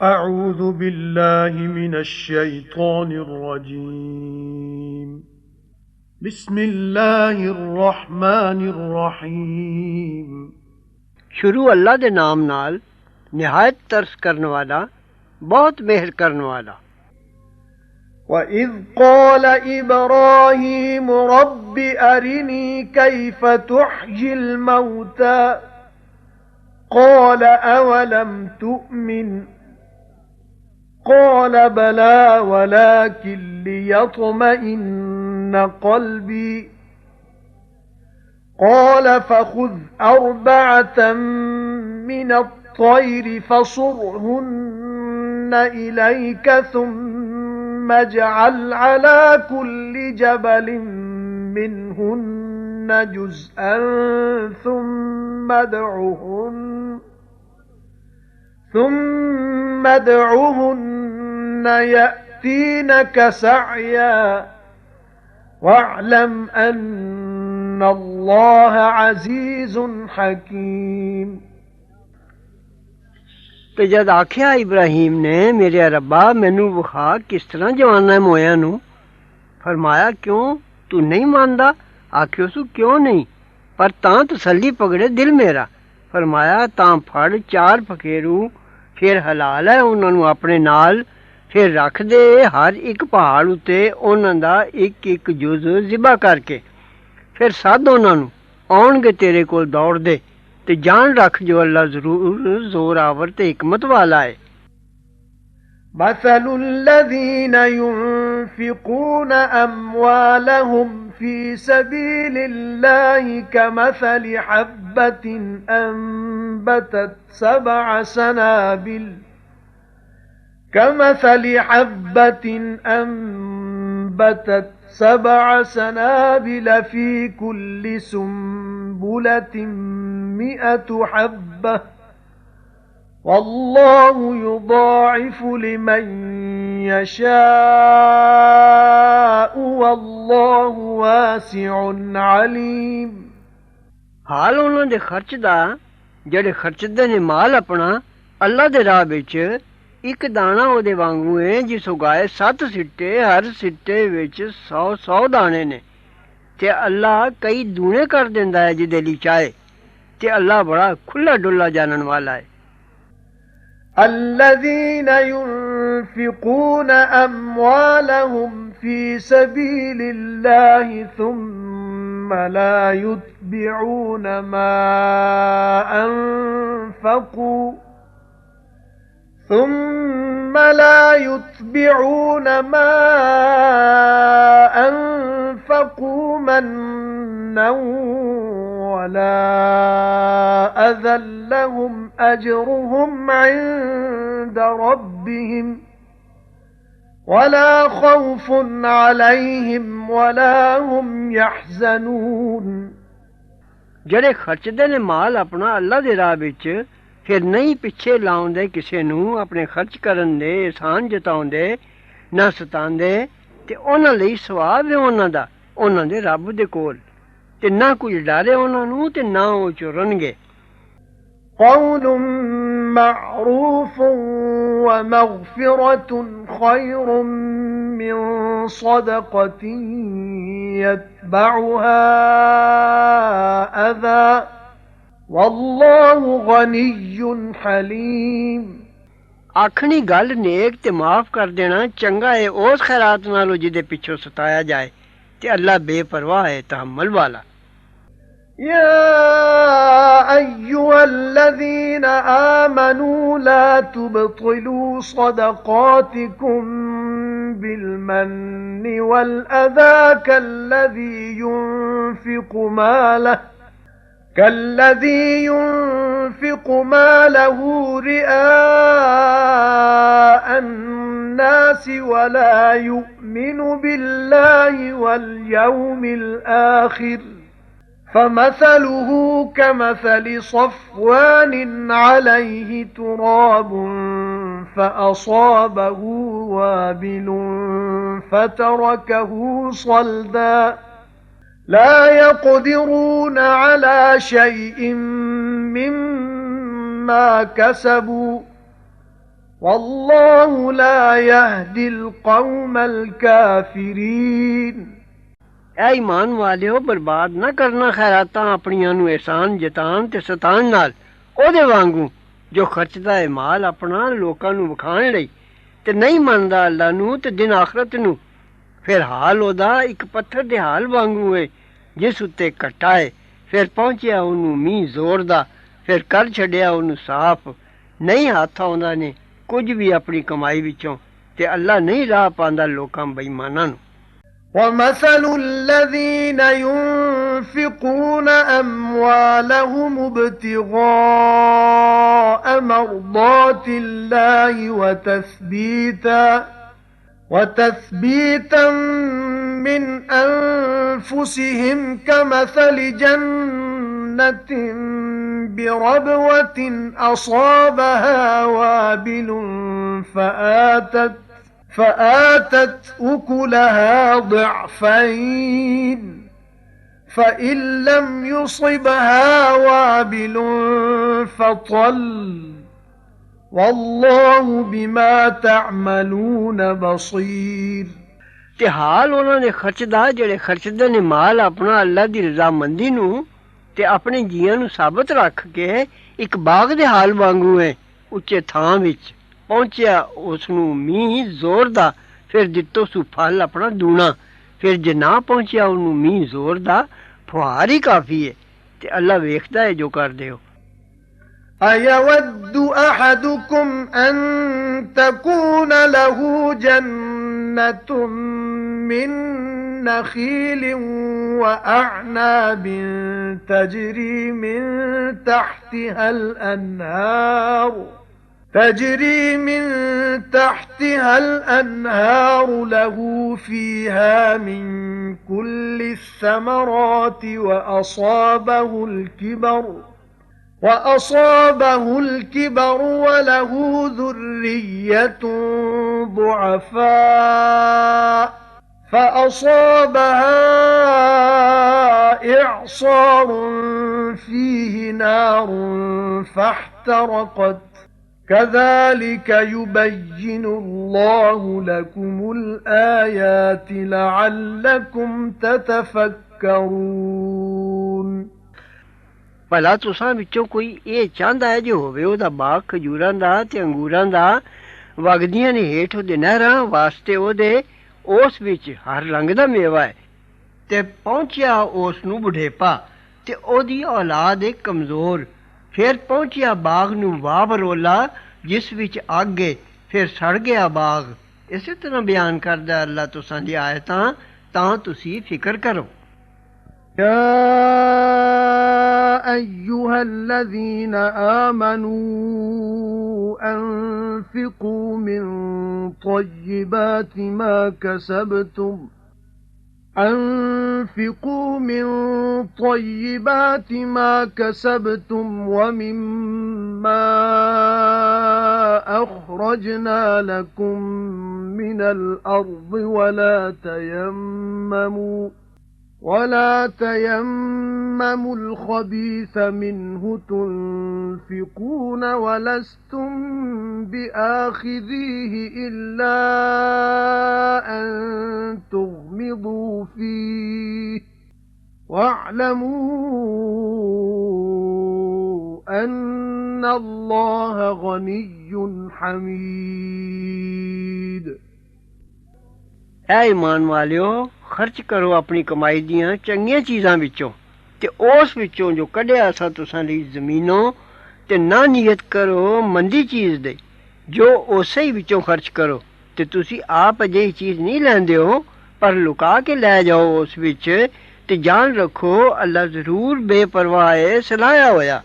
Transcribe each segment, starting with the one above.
أعوذ بالله من الشيطان الرجيم بسم الله الرحمن الرحيم ਸ਼ੁਰੂ ਅੱਲਾ ਦੇ ਨਾਮ ਨਾਲ ਨਿਹਾਇਤ ਤਰਸ ਕਰਨ ਵਾਲਾ ਬਹੁਤ ਮਿਹਰ ਕਰਨ ਵਾਲਾ। وَإِذْ قَالَ إِبْرَاهِيمُ رَبِّ أَرِنِي كَيْفَ تُحْيِي الْمَوْتَى قَالَ أَوَلَمْ تُؤْمِنْ قَالَ بَلَى وَلَكِنْ لِيَطْمَئِنَّ قَلْبِي قَالَ فَخُذْ أَرْبَعَةً مِنَ الطَّيْرِ فَصُرْهُنَّ إِلَيْكَ ثُمَّ اجْعَلْ عَلَى كُلِّ جَبَلٍ مِنْهُنَّ جُزْءًا ثُمَّ ادْعُهُنَّ يَأْتِينَكَ سَعْيًا وَاعْلَمْ أَنَّ اللَّهَ عَزِيزٌ حَكِيمٌ۔ ਤੇ ਜਦ ਆਖਿਆ ਇਬਰਾਹੀਮ ਨੇ, ਮੇਰੇ ਰੱਬਾ ਮੈਨੂੰ ਵਿਖਾ ਕਿਸ ਤਰ੍ਹਾਂ ਜਵਾਨਾਂ ਮੋਇਆਂ ਨੂੰ। ਫਰਮਾਇਆ, ਕਿਉਂ ਤੂੰ ਨਹੀਂ ਮੰਨਦਾ? ਆਖਿਓ ਸੂ ਕਿਉਂ ਨਹੀਂ, ਪਰ ਤਾਂ ਤਸੱਲੀ ਪਕੜੇ ਦਿਲ ਮੇਰਾ। ਫਰਮਾਇਆ, ਤਾਂ ਫੜ 4 ਫਕੇਰੂ, ਫਿਰ ਹਲਾ ਲੈ ਉਹਨਾਂ ਨੂੰ ਆਪਣੇ ਨਾਲ, ਫਿਰ ਰੱਖ ਦੇ ਹਰ ਇੱਕ ਪਹਾੜ ਉੱਤੇ ਉਹਨਾਂ ਦਾ ਇੱਕ ਜੁਜ਼ ਜ਼ਿਬਾ ਕਰਕੇ, ਫਿਰ ਸੱਦ ਉਹਨਾਂ ਨੂੰ, ਆਉਣਗੇ ਤੇਰੇ ਕੋਲ ਦੌੜਦੇ। ਤੇ ਜਾਣ ਰੱਖ ਜੋ ਅੱਲਾ ਜ਼ਰੂਰ ਜ਼ੋਰਾਵਰ ਤੇ ਹਕਮਤ ਵਾਲਾ ਹੈ। مثل الذين ينفقون أموالهم في سبيل الله كمثل حبة أنبتت 7 سنابل في كل سنبلة 100 حبة والله يضاعف لمن يشاء والله واسع عليم۔ ਹਾਲ ਉਹਨਾਂ ਦੇ ਖਰਚ ਦਾ ਜਿਹੜੇ ਖਰਚਦੇ ਨੇ ਮਾਲ ਆਪਣਾ ਅੱਲਾ ਦੇ ਰਾਹ ਵਿੱਚ, ਇੱਕ ਦਾਣਾ ਉਹਦੇ ਵਾਂਗੂ ਹੈ ਜਿਸ ਉਗਾਏ 7 ਸਿੱਟੇ, ਹਰ ਸਿੱਟੇ ਵਿੱਚ 100 ਦਾਣੇ ਨੇ, ਤੇ ਅੱਲਾ ਕਈ ਦੂਣੇ ਕਰ ਦਿੰਦਾ ਹੈ ਜਿਹਦੇ ਲਈ ਚਾਹੇ, ਤੇ ਅੱਲਾ ਬੜਾ ਖੁੱਲਾ ਡੁੱਲਾ ਜਾਣਨ ਵਾਲਾ ਹੈ। الذين ينفقون أموالهم في سبيل الله ثم لا يتبعون ما أنفقوا منا ولا أذى لهم أجرهم عند ربهم ولا خوف عليهم ولا هم يحزنون۔ ਜਿਹੜੇ ਖਰਚਦੇ ਨੇ ਮਾਲ ਆਪਣਾ ਅੱਲਾ ਦੇ ਰਾਹ ਵਿੱਚ, ਫਿਰ ਨਹੀਂ ਪਿੱਛੇ ਲਾਉਂਦੇ ਕਿਸੇ ਨੂੰ ਆਪਣੇ ਖਰਚ ਕਰਨ ਦੇ, ਇਹਸਾਨ ਜਤਾਉਂਦੇ, ਨਾ ਸਤਾਉਂਦੇ, ਤੇ ਉਹਨਾਂ ਲਈ ਸਵਾਬ ਹੈ ਉਹਨਾਂ ਦਾ ਉਹਨਾਂ ਦੇ ਰੱਬ ਦੇ ਕੋਲ, ਤੇ ਨਾ ਕੁਝ ਡਾਰੇ ਉਹਨਾਂ ਨੂੰ ਤੇ ਨਾ ਉਹ ਚੁਰਨਗੇ। قول معروف ومغفرة خير من صدقة يتبعها أذى والله غني حليم۔ ਆਖਣੀ ਗੱਲ ਨੇਕ ਤੇ ਮਾਫ਼ ਕਰ ਦੇਣਾ ਚੰਗਾ ਹੈ ਉਸ ਖੈਰਾਤ ਨਾਲੋਂ ਜਿਹਦੇ ਪਿੱਛੋਂ ਸਤਾਇਆ ਜਾਏ, ਤੇ ਅੱਲਾ ਬੇਪਰਵਾਹ ਹੈ, ਤਹਮਲ ਵਾਲਾ। يا أيها الذين آمنوا لا تبطلوا صدقاتكم بالمن والأذى كالذي ينفق ماله رئاء الناس ولا يؤمن بالله واليوم الآخر فمثله كمثل صفوان عليه تراب فأصابه وابل فتركه صلدا لا يقدرون على شيء مما كسبوا والله لا يهدي القوم الكافرين ਐ ਈਮਾਨ ਵਾਲਿਓ ਬਰਬਾਦ ਨਾ ਕਰਨਾ ਖੈਰਾਤਾਂ ਆਪਣੀਆਂ ਨੂੰ ਇਹਸਾਨ ਜਤਾਨ ਤੇ ਸਤਾਨ ਨਾਲ ਉਹਦੇ ਵਾਂਗੂ ਜੋ ਖਰਚਦਾ ਹੈ ਮਾਲ ਆਪਣਾ ਲੋਕਾਂ ਨੂੰ ਵਿਖਾਣ ਲਈ ਤੇ ਨਹੀਂ ਮੰਨਦਾ ਅੱਲਾ ਨੂੰ ਤੇ ਦਿਨ ਆਖਰਤ ਨੂੰ ਫਿਰ ਹਾਲ ਉਹਦਾ ਇੱਕ ਪੱਥਰ ਦੇ ਹਾਲ ਵਾਂਗੂ ਹੈ ਜਿਸ ਉੱਤੇ ਕੱਟਾ ਹੈ ਫਿਰ ਪਹੁੰਚਿਆ ਉਹਨੂੰ ਮੀਂਹ ਜ਼ੋਰ ਦਾ ਫਿਰ ਕਰ ਛੱਡਿਆ ਉਹਨੂੰ ਸਾਫ਼ ਨਹੀਂ ਹੱਥ ਆਉਂਦਾ ਨੇ ਕੁਝ ਵੀ ਆਪਣੀ ਕਮਾਈ ਵਿੱਚੋਂ ਤੇ ਅੱਲਾ ਨਹੀਂ ਰਾਹ ਪਾਉਂਦਾ ਲੋਕਾਂ ਬੇਈਮਾਨਾਂ ਨੂੰ وَمَثَلُ الَّذِينَ يُنْفِقُونَ أَمْوَالَهُمُ ابْتِغَاءَ مَرْضَاتِ اللَّهِ وتثبيتا من أنفسهم كمثل جنة بربوة أصابها وابل فآتت أكلها ضعفين فإن لم يصبها وابل فطل والله بما تعملون بصير ਤੇ ਹਾਲ ਉਹਨਾਂ ਨੇ ਖਰਚਦਾ ਜਿਹੜੇ ਖਰਚਦੇ ਨੇ ਮਾਲ ਆਪਣਾ ਅੱਲਾ ਦੀ ਰਜ਼ਾਮੰਦੀ ਨੂੰ ਤੇ ਆਪਣੇ ਜੀਆਂ ਨੂੰ ਸਾਬਤ ਰੱਖ ਕੇ ਇੱਕ ਬਾਗ ਦੇ ਹਾਲ ਵਾਂਗੂ ਹੈ ਉੱਚੇ ਥਾਂ ਵਿੱਚ ਪਹੁੰਚਿਆ ਉਸ ਨੂੰ ਮੀਂਹ ਜ਼ੋਰ ਦਾ ਫਿਰ ਦਿੱਤੋ ਸੂ ਫਲ ਆਪਣਾ ਦੂਣਾ ਫਿਰ ਜੇ ਨਾ ਪਹੁੰਚਿਆ ਉਹਨੂੰ ਮੀਂਹ ਜ਼ੋਰ ਦਾ ਫੁਹਾਰ ਹੀ ਕਾਫੀ ਹੈ ਤੇ ਅੱਲਾ ਵੇਖਦਾ ਹੈ ਜੋ ਕਰਦੇ ਹੋ أَيَوَدُّ أَحَدُكُمْ أَن تَكُونَ لَهُ جَنَّةٌ مِّن نَخِيلٍ وَأَعْنَابٍ تَجْرِي مِن تحتها الأنهار له فيها من كل الثمرات وأصابه الكبر وله ذرية ضعفاء فأصابها إعصار فيه نار فاحترقت كذلك يبين الله لكم الآيات لعلكم تتفكرون ਭਲਾ ਤੁਸਾਂ ਵਿੱਚੋਂ ਕੋਈ ਇਹ ਚਾਹੁੰਦਾ ਹੈ ਜੋ ਹੋਵੇ ਉਹਦਾ ਬਾਗ ਖਜੂਰਾਂ ਦਾ ਤੇ ਅੰਗੂਰਾਂ ਦਾ ਵਗਦੀਆਂ ਨੇ ਹੇਠ ਉਹਦੇ ਨਹਿਰਾਂ ਵਾਸਤੇ ਉਹਦੇ ਉਸ ਵਿੱਚ ਹਰ ਰੰਗ ਦਾ ਮੇਵਾ ਹੈ ਤੇ ਪਹੁੰਚਿਆ ਉਸ ਨੂੰ ਬੁਢੇਪਾ ਤੇ ਉਹਦੀ ਔਲਾਦ ਇੱਕ ਕਮਜ਼ੋਰ ਫਿਰ ਪਹੁੰਚਿਆ ਬਾਗ ਨੂੰ ਵਾਹ ਬਰੋਲਾ ਜਿਸ ਵਿੱਚ ਅੱਗ ਏ ਫਿਰ ਸੜ ਗਿਆ ਬਾਗ ਇਸੇ ਤਰ੍ਹਾਂ ਬਿਆਨ ਕਰਦਾ ਅੱਲਾ ਤੁਸਾਂ ਦੀ ਆਇਤਾਂ ਤਾਂ ਤੁਸੀਂ ਫਿਕਰ ਕਰੋ يا أيها الذين آمنوا أنفقوا من طيبات ما كسبتم ومما أخرجنا لكم من الأرض ولا تيمموا الخبيث منه تنفقون ولستم بآخذيه إلا أن تغمضوا فيه واعلموا أن الله غني حميد ਐ ਈਮਾਨ ਵਾਲਿਓ ਖਰਚ ਕਰੋ ਆਪਣੀ ਕਮਾਈ ਦੀਆਂ ਚੰਗੀਆਂ ਚੀਜ਼ਾਂ ਵਿੱਚੋਂ ਤੇ ਉਸ ਵਿੱਚੋਂ ਜੋ ਕੱਢਿਆ ਅਸਾਂ ਤੁਸਾਂ ਲਈ ਜ਼ਮੀਨੋਂ ਤੇ ਨਾ ਨੀਅਤ ਕਰੋ ਮੰਦੀ ਚੀਜ਼ ਦੇ ਜੋ ਉਸੇ ਹੀ ਵਿੱਚੋਂ ਖਰਚ ਕਰੋ ਤੇ ਤੁਸੀਂ ਆਪ ਅਜਿਹੀ ਚੀਜ਼ ਨਹੀਂ ਲੈਂਦੇ ਹੋ ਪਰ ਲੁਕਾ ਕੇ ਲੈ ਜਾਓ ਉਸ ਵਿੱਚ ਤੇ ਜਾਣ ਰੱਖੋ ਅੱਲਾ ਜ਼ਰੂਰ ਬੇਪਰਵਾਹ ਹੈ ਸਲਾਹਿਆ ਹੋਇਆ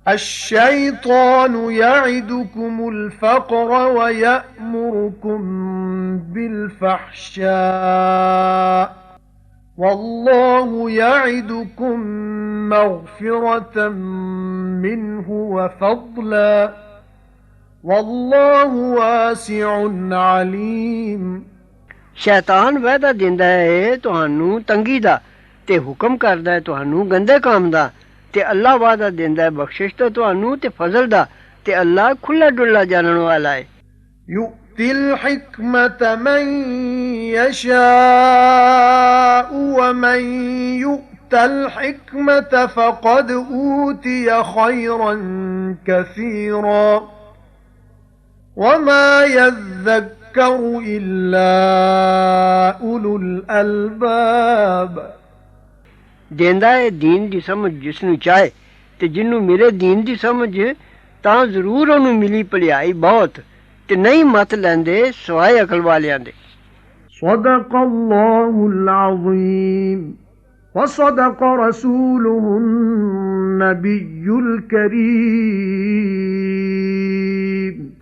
الشيطان يعدكم الفقر ويأمركم بالفحشاء والله يعدكم مغفرة منه وفضلا والله واسع عليم ਸ਼ੈਤਾਨ ਵਾਅਦਾ ਦਿੰਦਾ ਹੈ ਤੁਹਾਨੂੰ ਤੰਗੀ ਦਾ ਤੇ ਹੁਕਮ ਕਰਦਾ ਹੈ ਤੁਹਾਨੂੰ ਗੰਦੇ ਕੰਮ ਦਾ ਤੇ ਅੱਲਾ ਵਾਅਦਾ ਦਿੰਦਾ ਹੈ ਬਖਸ਼ਿਸ਼ ਦਾ ਤੁਹਾਨੂੰ ਤੇ ਫਜ਼ਲ ਦਾ ते अल्लाह खुला डुल्ला जानने वाला है। يؤتي الحكمة من يشاء ومن يؤت الحكمة فقد أوتي خيرا كثيرا وما يذكر إلا أولو الألباب देंदा है दीन दी समझ जिसनू चाहे ते जिन्नू मिले दीन दी समझ तां जरूर ओनू मिली भलियाई बहुत ते नहीं मत लैंदे सवाए अकल वालियां दे। صدق الله العظيم وصدق رسوله النبي الكريم